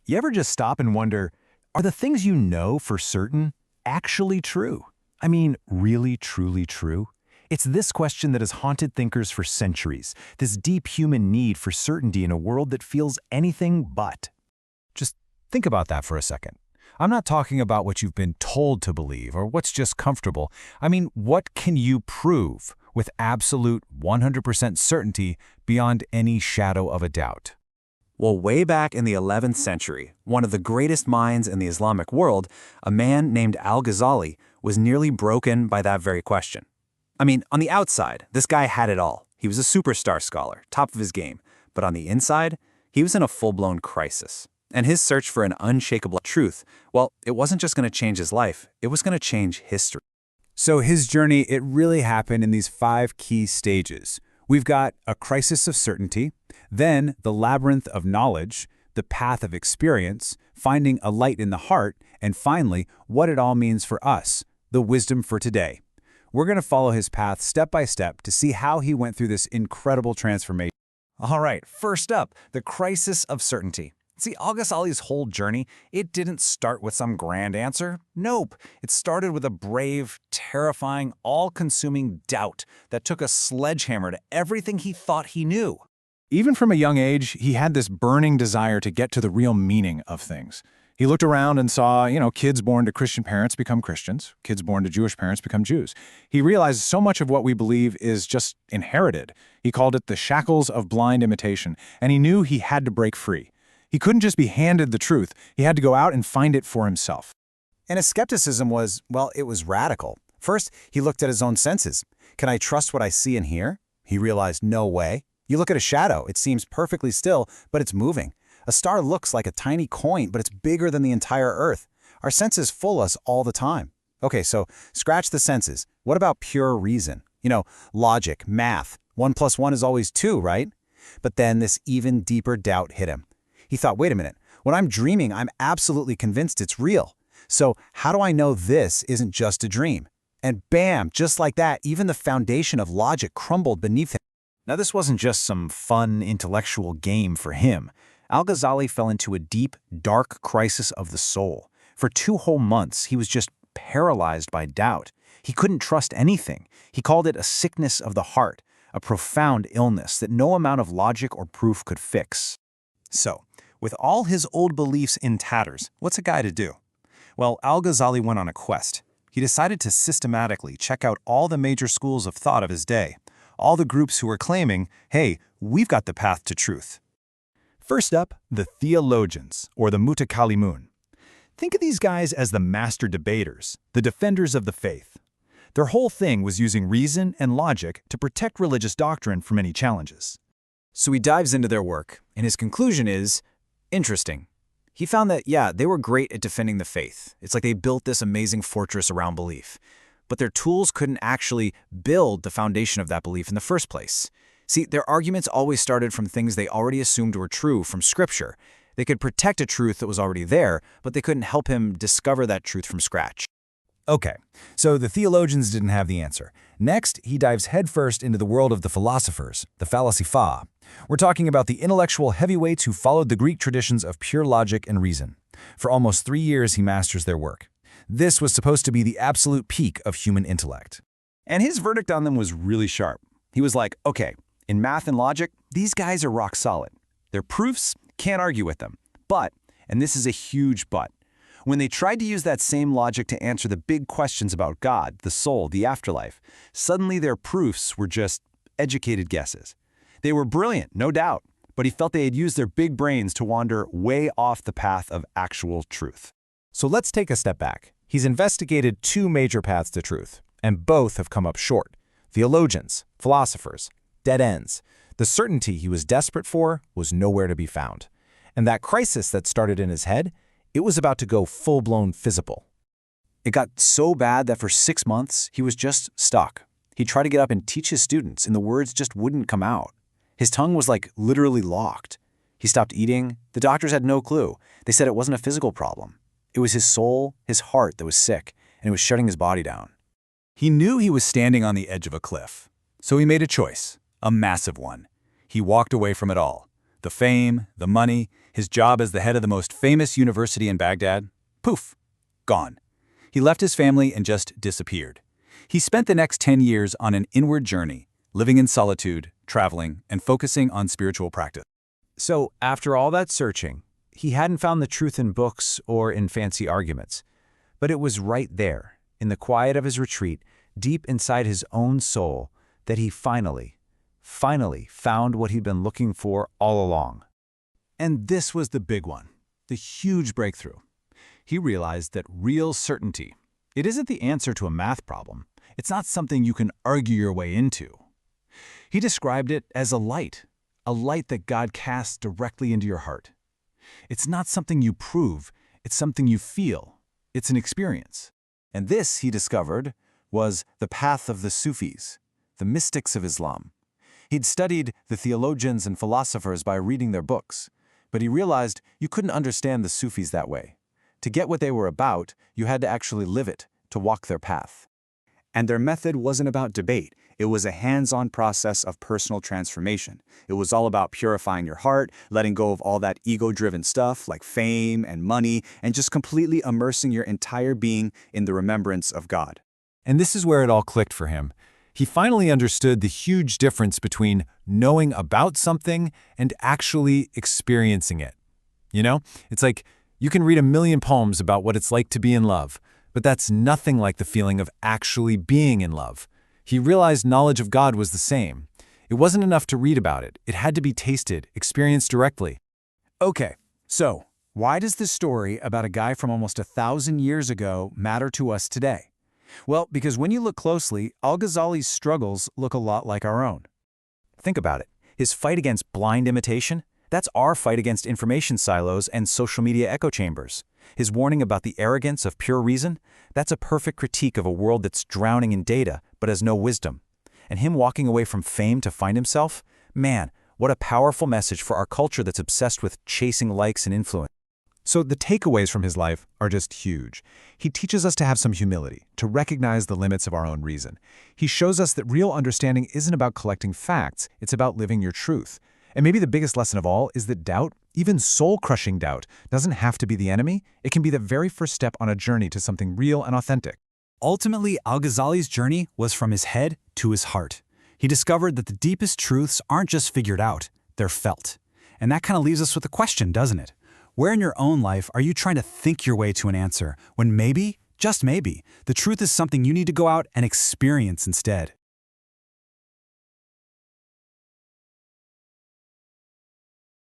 You ever just stop and wonder, are the things you know for certain actually true? I mean, really, truly true? It's this question that has haunted thinkers for centuries, this deep human need for certainty in a world that feels anything but. Just think about that for a second. I'm not talking about what you've been told to believe or what's just comfortable. I mean, what can you prove with absolute 100% certainty beyond any shadow of a doubt? Well, way back in the 11th century, one of the greatest minds in the Islamic world, a man named Al-Ghazali, was nearly broken by that very question. I mean, on the outside, this guy had it all. He was a superstar scholar, top of his game. But on the inside, he was in a full-blown crisis. And his search for an unshakable truth, well, it wasn't just going to change his life, it was going to change history. So his journey, it really happened in these 5 key stages. We've got a crisis of certainty, then the labyrinth of knowledge, the path of experience, finding a light in the heart, and finally, what it all means for us, the wisdom for today. We're going to follow his path step by step to see how he went through this incredible transformation. All right, first up, the crisis of certainty. See, Al-Ghazali's whole journey, it didn't start with some grand answer. Nope. It started with a brave, terrifying, all-consuming doubt that took a sledgehammer to everything he thought he knew. Even from a young age, he had this burning desire to get to the real meaning of things. He looked around and saw, kids born to Christian parents become Christians, kids born to Jewish parents become Jews. He realized so much of what we believe is just inherited. He called it the shackles of blind imitation, and he knew he had to break free. He couldn't just be handed the truth. He had to go out and find it for himself. And his skepticism was, well, it was radical. First, he looked at his own senses. Can I trust what I see and hear? He realized, no way. You look at a shadow, it seems perfectly still, but it's moving. A star looks like a tiny coin, but it's bigger than the entire Earth. Our senses fool us all the time. Okay, so scratch the senses. What about pure reason? Logic, math. 1 + 1 is always 2, right? But then this even deeper doubt hit him. He thought, wait a minute, when I'm dreaming, I'm absolutely convinced it's real. So how do I know this isn't just a dream? And bam, just like that, even the foundation of logic crumbled beneath him. Now, this wasn't just some fun intellectual game for him. Al-Ghazali fell into a deep, dark crisis of the soul. For 2 whole months, he was just paralyzed by doubt. He couldn't trust anything. He called it a sickness of the heart, a profound illness that no amount of logic or proof could fix. So, with all his old beliefs in tatters, what's a guy to do? Well, Al-Ghazali went on a quest. He decided to systematically check out all the major schools of thought of his day, all the groups who were claiming, hey, we've got the path to truth. First up, the theologians, or the mutakallimun. Think of these guys as the master debaters, the defenders of the faith. Their whole thing was using reason and logic to protect religious doctrine from any challenges. So he dives into their work, and his conclusion is, interesting. He found that, they were great at defending the faith. It's like they built this amazing fortress around belief. But their tools couldn't actually build the foundation of that belief in the first place. See, their arguments always started from things they already assumed were true from Scripture. They could protect a truth that was already there, but they couldn't help him discover that truth from scratch. Okay, so the theologians didn't have the answer. Next, he dives headfirst into the world of the philosophers, the Philosophy. We're talking about the intellectual heavyweights who followed the Greek traditions of pure logic and reason. For almost 3 years, he masters their work. This was supposed to be the absolute peak of human intellect. And his verdict on them was really sharp. He was like, okay, in math and logic, these guys are rock solid. Their proofs, can't argue with them. But, and this is a huge but, when they tried to use that same logic to answer the big questions about God, the soul, the afterlife, suddenly their proofs were just educated guesses. They were brilliant, no doubt, but he felt they had used their big brains to wander way off the path of actual truth. So let's take a step back. He's investigated 2 major paths to truth, and both have come up short. Theologians, philosophers, dead ends. The certainty he was desperate for was nowhere to be found. And that crisis that started in his head, it was about to go full-blown physical. It got so bad that for 6 months, he was just stuck. He tried to get up and teach his students, and the words just wouldn't come out. His tongue was like literally locked. He stopped eating. The doctors had no clue. They said it wasn't a physical problem. It was his soul, his heart that was sick, and it was shutting his body down. He knew he was standing on the edge of a cliff. So he made a choice, a massive one. He walked away from it all. The fame, the money, his job as the head of the most famous university in Baghdad, poof, gone. He left his family and just disappeared. He spent the next 10 years on an inward journey, living in solitude, traveling, and focusing on spiritual practice. So, after all that searching, he hadn't found the truth in books or in fancy arguments. But it was right there, in the quiet of his retreat, deep inside his own soul, that he finally found what he'd been looking for all along. And this was the big one, the huge breakthrough. He realized that real certainty, it isn't the answer to a math problem. It's not something you can argue your way into. He described it as a light that God casts directly into your heart. It's not something you prove, it's something you feel. It's an experience. And this, he discovered, was the path of the Sufis, the mystics of Islam. He'd studied the theologians and philosophers by reading their books, but he realized you couldn't understand the Sufis that way. To get what they were about, you had to actually live it, to walk their path. And their method wasn't about debate. It was a hands-on process of personal transformation. It was all about purifying your heart, letting go of all that ego-driven stuff like fame and money, and just completely immersing your entire being in the remembrance of God. And this is where it all clicked for him. He finally understood the huge difference between knowing about something and actually experiencing it. You know, it's like you can read a million poems about what it's like to be in love, but that's nothing like the feeling of actually being in love. He realized knowledge of God was the same. It wasn't enough to read about it. It had to be tasted, experienced directly. Okay, so why does this story about a guy from almost 1,000 years ago matter to us today? Well, because when you look closely, Al-Ghazali's struggles look a lot like our own. Think about it. His fight against blind imitation, that's our fight against information silos and social media echo chambers. His warning about the arrogance of pure reason, that's a perfect critique of a world that's drowning in data but has no wisdom. And him walking away from fame to find himself, man, what a powerful message for our culture that's obsessed with chasing likes and influence. So the takeaways from his life are just huge. He teaches us to have some humility, to recognize the limits of our own reason. He shows us that real understanding isn't about collecting facts, it's about living your truth. And maybe the biggest lesson of all is that doubt, even soul-crushing doubt, doesn't have to be the enemy. It can be the very first step on a journey to something real and authentic. Ultimately, Al-Ghazali's journey was from his head to his heart. He discovered that the deepest truths aren't just figured out, they're felt. And that kind of leaves us with a question, doesn't it? Where in your own life are you trying to think your way to an answer, when maybe, just maybe, the truth is something you need to go out and experience instead?